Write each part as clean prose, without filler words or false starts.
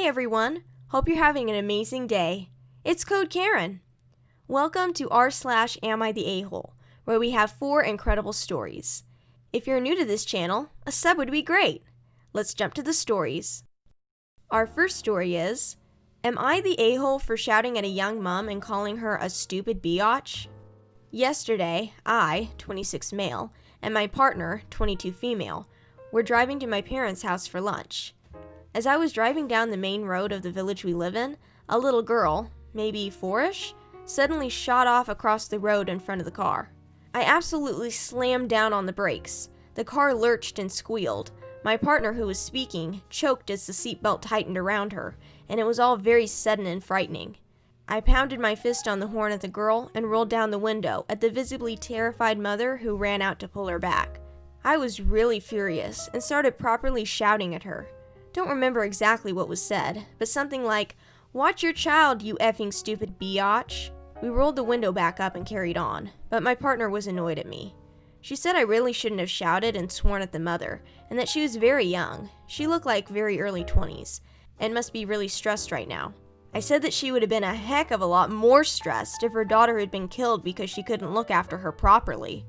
Hey everyone, hope you're having an amazing day. It's Code Karen. Welcome to r/Am I the A-Hole, where we have 4 incredible stories. If you're new to this channel, a sub would be great. Let's jump to the stories. Our first story is, am I the a-hole for shouting at a young mom and calling her a stupid biatch? Yesterday, I, 26 male, and my partner, 22 female, were driving to my parents' house for lunch. As I was driving down the main road of the village we live in, a little girl, maybe 4-ish, suddenly shot off across the road in front of the car. I absolutely slammed down on the brakes. The car lurched and squealed. My partner, who was speaking, choked as the seatbelt tightened around her, and it was all very sudden and frightening. I pounded my fist on the horn at the girl and rolled down the window at the visibly terrified mother who ran out to pull her back. I was really furious and started properly shouting at her. Don't remember exactly what was said, but something like, "Watch your child, you effing stupid biatch." We rolled the window back up and carried on, but my partner was annoyed at me. She said I really shouldn't have shouted and sworn at the mother, and that she was very young. She looked like very early 20s, and must be really stressed right now. I said that she would have been a heck of a lot more stressed if her daughter had been killed because she couldn't look after her properly.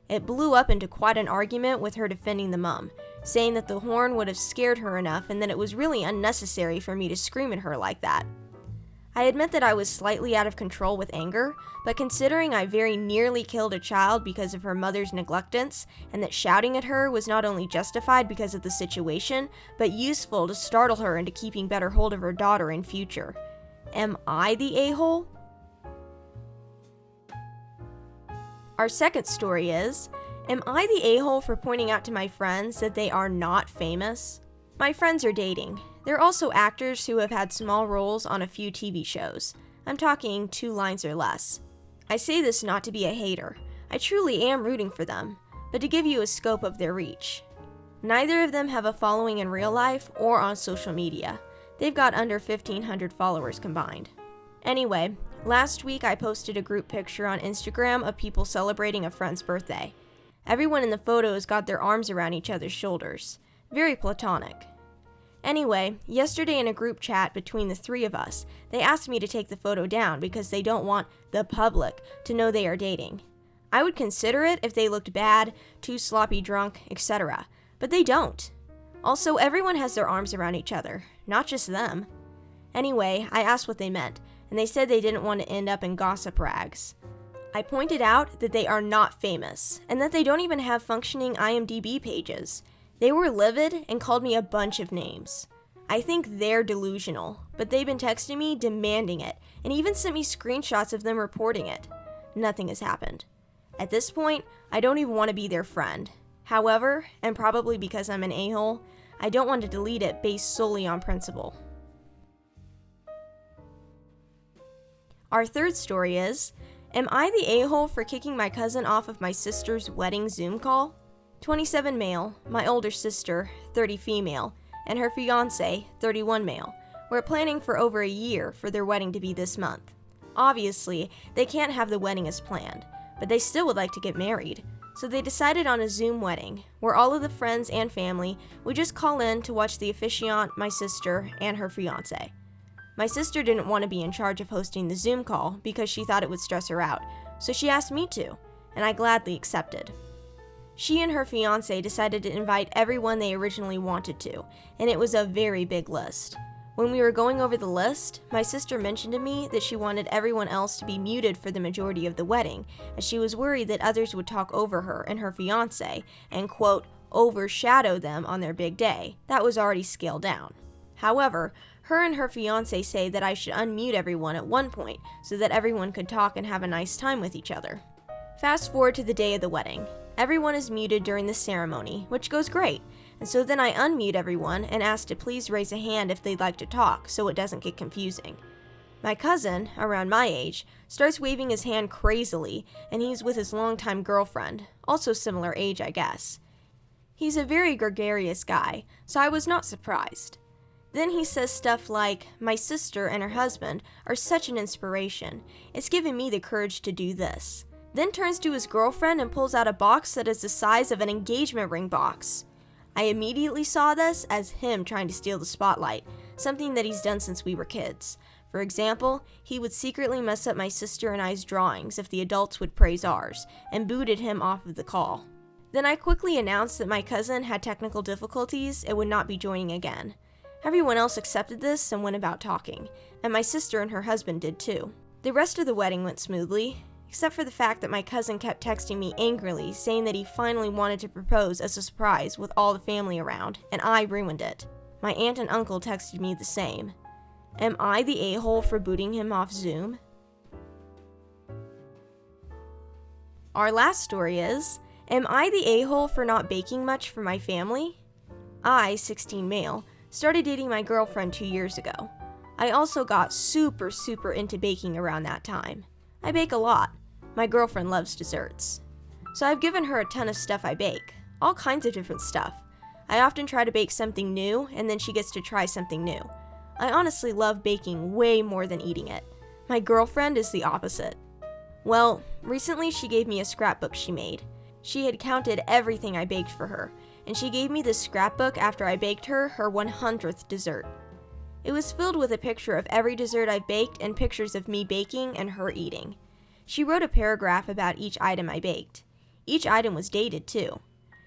It blew up into quite an argument with her defending the mom, saying that the horn would have scared her enough and that it was really unnecessary for me to scream at her like that. I admit that I was slightly out of control with anger, but considering I very nearly killed a child because of her mother's neglectance, and that shouting at her was not only justified because of the situation, but useful to startle her into keeping better hold of her daughter in future. Am I the a-hole? Our second story is, am I the a-hole for pointing out to my friends that they are not famous? My friends are dating. They're also actors who have had small roles on a few TV shows. I'm talking 2 lines or less. I say this not to be a hater. I truly am rooting for them, but to give you a scope of their reach. Neither of them have a following in real life or on social media. They've got under 1,500 followers combined. Anyway, last week I posted a group picture on Instagram of people celebrating a friend's birthday. Everyone in the photos got their arms around each other's shoulders. Very platonic. Anyway, yesterday in a group chat between the 3 of us, they asked me to take the photo down because they don't want the public to know they are dating. I would consider it if they looked bad, too sloppy drunk, etc., but they don't. Also, everyone has their arms around each other, not just them. Anyway, I asked what they meant, and they said they didn't want to end up in gossip rags. I pointed out that they are not famous, and that they don't even have functioning IMDb pages. They were livid and called me a bunch of names. I think they're delusional, but they've been texting me demanding it, and even sent me screenshots of them reporting it. Nothing has happened. At this point, I don't even want to be their friend. However, and probably because I'm an a-hole, I don't want to delete it based solely on principle. Our third story is, am I the a-hole for kicking my cousin off of my sister's wedding Zoom call? 27 male, my older sister, 30 female, and her fiancé, 31 male, were planning for over a year for their wedding to be this month. Obviously, they can't have the wedding as planned, but they still would like to get married, so they decided on a Zoom wedding, where all of the friends and family would just call in to watch the officiant, my sister, and her fiancé. My sister didn't want to be in charge of hosting the Zoom call because she thought it would stress her out, so she asked me to, and I gladly accepted. She and her fiancé decided to invite everyone they originally wanted to, and it was a very big list. When we were going over the list, my sister mentioned to me that she wanted everyone else to be muted for the majority of the wedding, as she was worried that others would talk over her and her fiancé and, quote, overshadow them on their big day. That was already scaled down. However, her and her fiancé say that I should unmute everyone at one point so that everyone could talk and have a nice time with each other. Fast forward to the day of the wedding. Everyone is muted during the ceremony, which goes great, and so then I unmute everyone and ask to please raise a hand if they'd like to talk so it doesn't get confusing. My cousin, around my age, starts waving his hand crazily, and he's with his longtime girlfriend, also similar age I guess. He's a very gregarious guy, so I was not surprised. Then he says stuff like, my sister and her husband are such an inspiration, it's given me the courage to do this. Then turns to his girlfriend and pulls out a box that is the size of an engagement ring box. I immediately saw this as him trying to steal the spotlight, something that he's done since we were kids. For example, he would secretly mess up my sister and I's drawings if the adults would praise ours, and booted him off of the call. Then I quickly announced that my cousin had technical difficulties and would not be joining again. Everyone else accepted this and went about talking, and my sister and her husband did too. The rest of the wedding went smoothly, except for the fact that my cousin kept texting me angrily saying that he finally wanted to propose as a surprise with all the family around, and I ruined it. My aunt and uncle texted me the same. Am I the a-hole for booting him off Zoom? Our last story is, am I the a-hole for not baking much for my family? I, 16 male, started dating my girlfriend 2 years ago. I also got super into baking around that time. I bake a lot. My girlfriend loves desserts. So I've given her a ton of stuff I bake, all kinds of different stuff. I often try to bake something new, and then she gets to try something new. I honestly love baking way more than eating it. My girlfriend is the opposite. Well, recently she gave me a scrapbook she made. She had counted everything I baked for her, and she gave me this scrapbook after I baked her 100th dessert. It was filled with a picture of every dessert I've baked and pictures of me baking and her eating. She wrote a paragraph about each item I baked. Each item was dated too.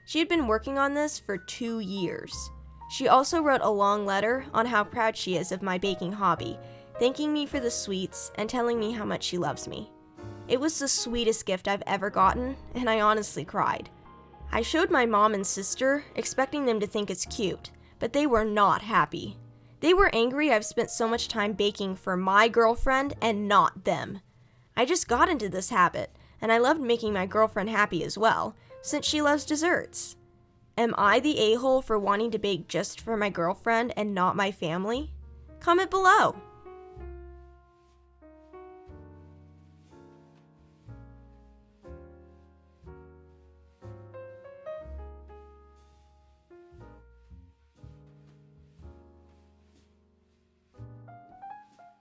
She had been working on this for 2 years. She also wrote a long letter on how proud she is of my baking hobby, thanking me for the sweets and telling me how much she loves me. It was the sweetest gift I've ever gotten, and I honestly cried. I showed my mom and sister, expecting them to think it's cute, but they were not happy. They were angry I've spent so much time baking for my girlfriend and not them. I just got into this habit, and I loved making my girlfriend happy as well, since she loves desserts. Am I the a-hole for wanting to bake just for my girlfriend and not my family? Comment below.